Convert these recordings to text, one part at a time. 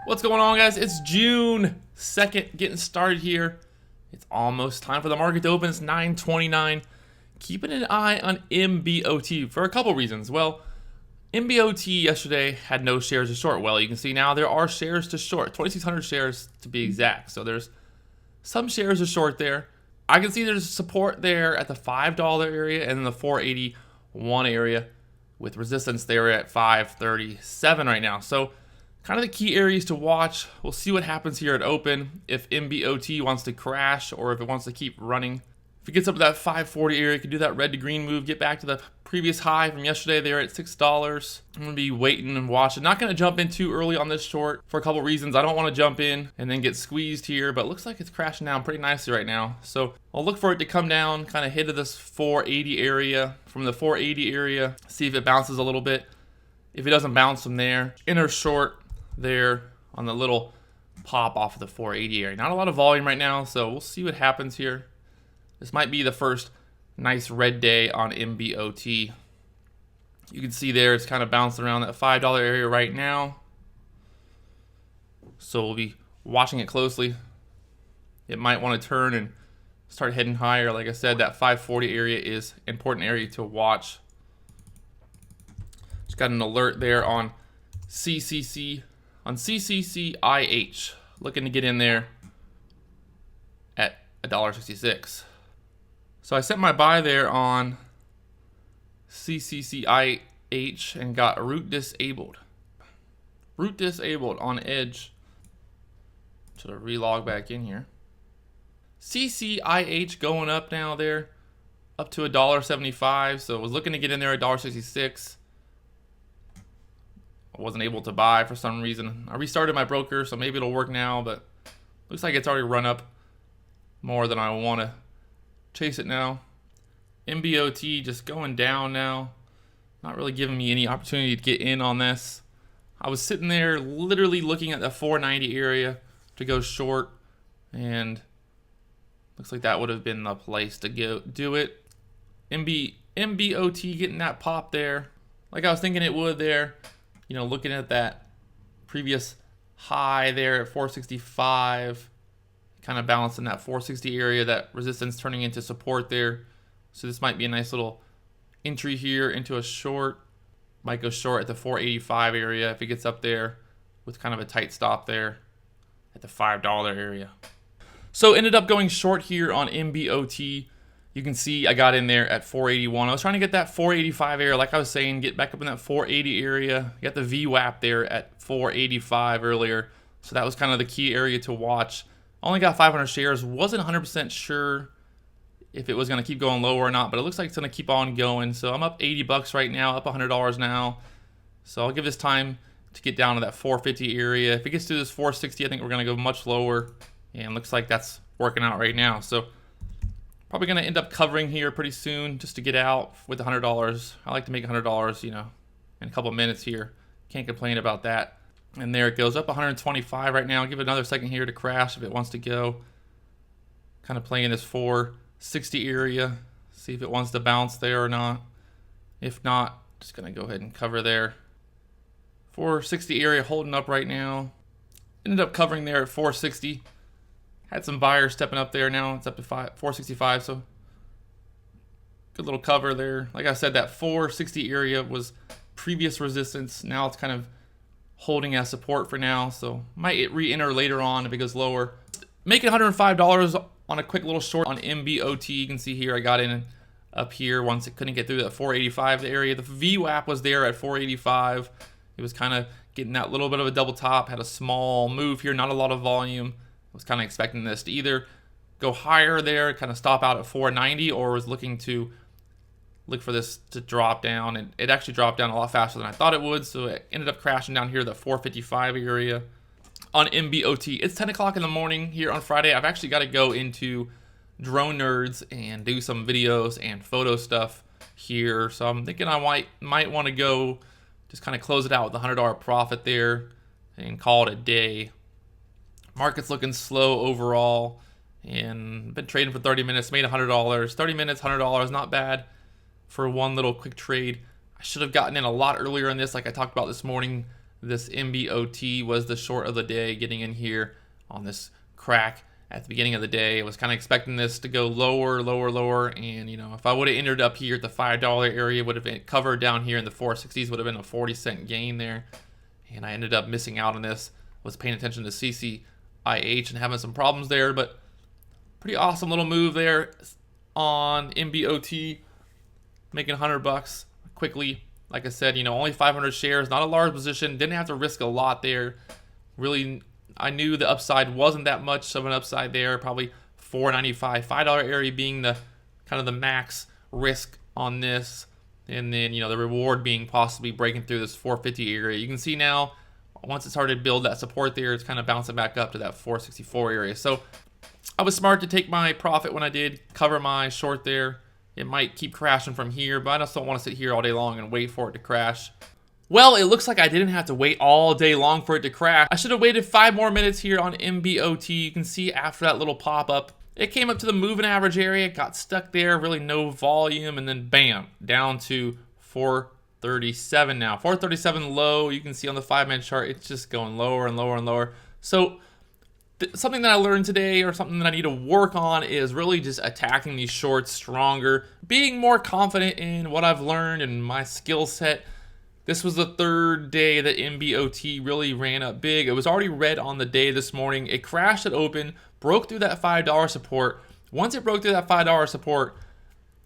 What's going on, guys? It's June 2nd, getting started here. It's almost time for the market to open. It's 9:29. Keeping an eye on MBOT for a couple reasons. Well, MBOT yesterday had no shares to short. Well, you can see now there are shares to short, 2,600 shares to be exact. So there's some shares to short there. I can see there's support there at the $5 area and then the 481 area with resistance there at 537 right now. So kind of the key areas to watch. We'll see what happens here at open, if MBOT wants to crash or if it wants to keep running. If it gets up to that 540 area, it can do that red to green move, get back to the previous high from yesterday there at $6. I'm going to be waiting and watching. Not going to jump in too early on this short for a couple reasons. I don't want to jump in and then get squeezed here, but it looks like it's crashing down pretty nicely right now. So I'll look for it to come down, kind of hit this 480 area. From the 480 area, see if it bounces a little bit. If it doesn't bounce from there, enter short there on the little pop off of the 480 area. Not a lot of volume right now, so we'll see what happens here. This might be the first nice red day on MBOT. You can see there it's kind of bouncing around that $5 area right now. So we'll be watching it closely. It might want to turn and start heading higher. Like I said, that 540 area is an important area to watch. Just got an alert there on CCC. On CCCIH, looking to get in there at $1.66. So I set my buy there on CCCIH and got root disabled. Root disabled on edge. Should I relog back in here? CCIH going up now there, up to $1.75. So I was looking to get in there at $1.66. I wasn't able to buy for some reason. I restarted my broker, so maybe it'll work now, but looks like it's already run up more than I want to chase it now. MBOT just going down now. Not really giving me any opportunity to get in on this. I was sitting there literally looking at the 490 area to go short, and looks like that would have been the place to go do it. MBOT getting that pop there, like I was thinking it would there. You know, looking at that previous high there at 465, kind of balancing that 460 area, that resistance turning into support there. So this might be a nice little entry here into a short. Might go short at the 485 area if it gets up there with kind of a tight stop there at the $5 area. So ended up going short here on MBOT. You can see I got in there at 481. I was trying to get that 485 area, like I was saying, get back up in that 480 area. Got the VWAP there at 485 earlier. So that was kind of the key area to watch. Only got 500 shares. Wasn't 100% sure if it was going to keep going lower or not, but it looks like it's going to keep on going. So I'm up $80 right now, up $100 now. So I'll give this time to get down to that 450 area. If it gets to this 460, I think we're going to go much lower. And looks like that's working out right now. So probably going to end up covering here pretty soon just to get out with $100. I like to make $100, you know, in a couple minutes here. Can't complain about that. And there it goes, up 125 right now. I'll give it another second here to crash if it wants to go. Kind of playing this 460 area. See if it wants to bounce there or not. If not, just going to go ahead and cover there. 460 area holding up right now. Ended up covering there at 460. Had some buyers stepping up there now. It's up to 465, so good little cover there. Like I said, that 460 area was previous resistance. Now it's kind of holding as support for now, so might re-enter later on if it goes lower. Making $105 on a quick little short on MBOT. You can see here I got in up here once it couldn't get through that 485 area. The VWAP was there at 485. It was kind of getting that little bit of a double top. Had a small move here, not a lot of volume. Was kind of expecting this to either go higher there, kind of stop out at 490, or was looking to look for this to drop down, and it actually dropped down a lot faster than I thought it would, so it ended up crashing down here, the 455 area on MBOT. It's 10 o'clock in the morning here on Friday. I've actually got to go into Drone Nerds and do some videos and photo stuff here, so I'm thinking I might want to go just kind of close it out with a $100 profit there and call it a day. Market's looking slow overall, and been trading for 30 minutes, made $100. 30 minutes, $100, not bad for one little quick trade. I should have gotten in a lot earlier in this, like I talked about this morning. this MBOT was the short of the day, getting in here on this crack at the beginning of the day. I was kind of expecting this to go lower, lower, lower, and if I would have entered up here at the $5 area, would have been covered down here in the 460s, would have been a 40-cent gain there, and I ended up missing out on this. Was paying attention to CCIH and having some problems there, but pretty awesome little move there on MBOT, making $100 quickly. Like I said, only 500 shares, not a large position, didn't have to risk a lot there. Really, I knew the upside wasn't that much of an upside there, probably $4.95, $5 area being the kind of the max risk on this, and then the reward being possibly breaking through this 450 area. You can see now, once it started to build that support there, it's kind of bouncing back up to that 464 area. So I was smart to take my profit when I did, cover my short there. It might keep crashing from here, but I just don't want to sit here all day long and wait for it to crash. Well, it looks like I didn't have to wait all day long for it to crash. I should have waited 5 more minutes here on MBOT. You can see after that little pop-up, it came up to the moving average area, got stuck there, really no volume, and then bam, down to 437 now. 437 low, you can see on the 5-minute chart, it's just going lower and lower and lower. So something that I learned today, or something that I need to work on, is really just attacking these shorts stronger, being more confident in what I've learned and my skill set. This was the 3rd day that MBOT really ran up big. It was already red on the day this morning. It crashed at open, broke through that $5 support. Once it broke through that $5 support,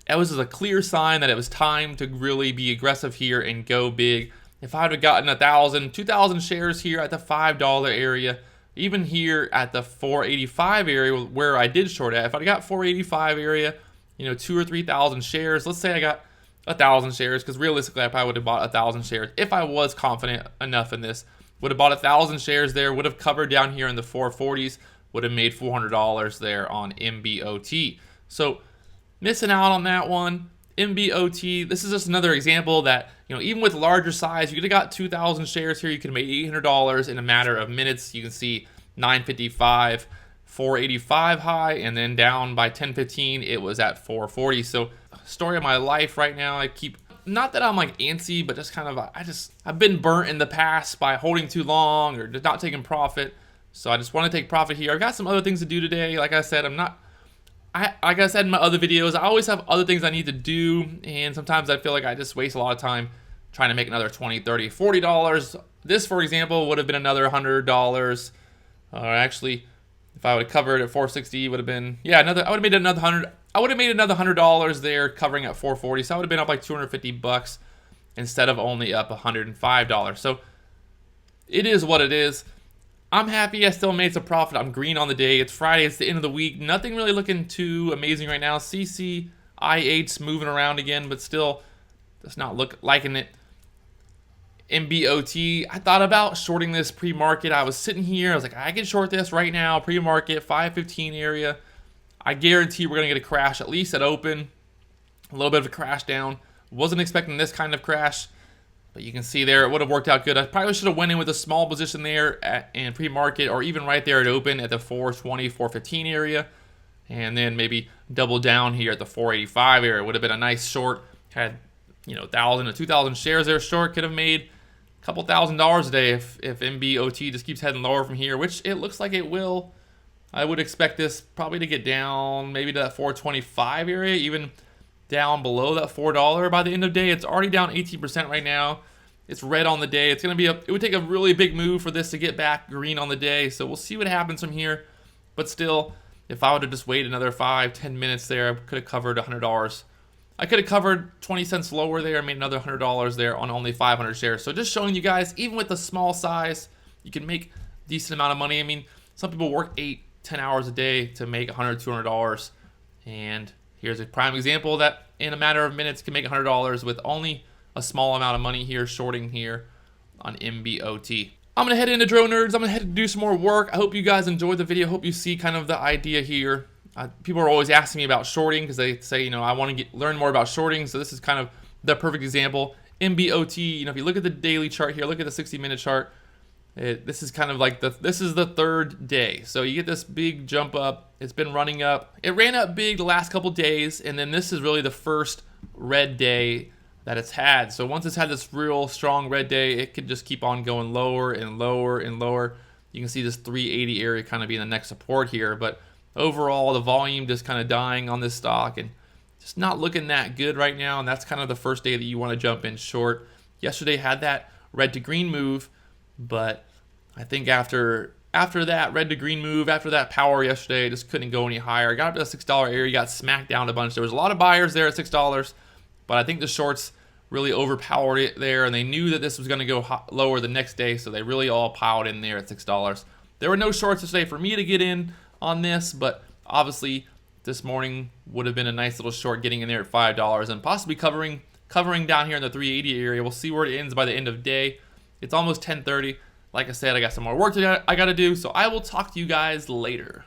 that was a clear sign that it was time to really be aggressive here and go big. If I would have gotten 1,000, 2,000 shares here at the $5 area, even here at the 485 area where I did short at, if I got 485 area, 2,000 or 3,000 shares, let's say I got 1,000 shares, because realistically I probably would have bought 1,000 shares if I was confident enough in this. Would have bought 1,000 shares there, would have covered down here in the 440s, would have made $400 there on MBOT. So missing out on that one. MBOT, this is just another example that, even with larger size, you could have got 2,000 shares here. You could have made $800 in a matter of minutes. You can see 955, 485 high, and then down by 10:15, it was at 440. So story of my life right now. Not that I'm like antsy, but just kind of, I've been burnt in the past by holding too long or just not taking profit. So I just want to take profit here. I've got some other things to do today. Like I said, like I said in my other videos, I always have other things I need to do, and sometimes I feel like I just waste a lot of time trying to make another $20, $30, $40. This, for example, would have been another $100. Actually, if I would have covered at 460, would have been, I would have made another 100. I would have made another $100 there covering at 440, so I would have been up like $250 instead of only up $105. So it is what it is. I'm happy I still made some profit. I'm green on the day. It's Friday. It's the end of the week. Nothing really looking too amazing right now. CCIH's moving around again, but still does not look liking it. MBOT, I thought about shorting this pre-market. I was sitting here. I was like, I can short this right now. Pre-market, 515 area. I guarantee we're going to get a crash, at least at open. A little bit of a crash down. Wasn't expecting this kind of crash. But you can see there, it would have worked out good. I probably should have went in with a small position there in pre-market, or even right there at open at the 420, 415 area. And then maybe double down here at the 485 area. It would have been a nice short. Had, 1,000 to 2,000 shares there short. Could have made a couple $1,000s a day if MBOT just keeps heading lower from here, which it looks like it will. I would expect this probably to get down maybe to that 425 area, even down below that $4 by the end of the day. It's already down 18% right now. It's red on the day. It's going to be it would take a really big move for this to get back green on the day. So we'll see what happens from here. But still, if I would have just waited another 5-10 minutes there, I could have covered $100. I could have covered 20 cents lower there and made another $100 there on only 500 shares. So just showing you guys, even with the small size, you can make a decent amount of money. I mean, some people work 8-10 hours a day to make $100, $200. And here's a prime example that in a matter of minutes can make $100 with only a small amount of money here, shorting here on MBOT. I'm going to head into Drone Nerds. I'm going to head to do some more work. I hope you guys enjoyed the video. I hope you see kind of the idea here. People are always asking me about shorting because they say, I want to learn more about shorting. So this is kind of the perfect example. MBOT, if you look at the daily chart here, look at the 60-minute chart. This is kind of like this is the 3rd day. So you get this big jump up. It's been running up. It ran up big the last couple days, and then this is really the first red day that it's had. So once it's had this real strong red day, it could just keep on going lower and lower and lower. You can see this 380 area kind of being the next support here, but overall the volume just kind of dying on this stock and just not looking that good right now, and that's kind of the first day that you want to jump in short. Yesterday had that red to green move, but I think after that red to green move, after that power yesterday, it just couldn't go any higher. Got up to the $6 area, got smacked down a bunch. There was a lot of buyers there at $6, but I think the shorts really overpowered it there, and they knew that this was going to go lower the next day, so they really all piled in there at $6. There were no shorts today for me to get in on this, but obviously this morning would have been a nice little short getting in there at $5 and possibly covering down here in the 380 area. We'll see where it ends by the end of the day. It's almost 10:30. Like I said, I got some more work I got to do, so I will talk to you guys later.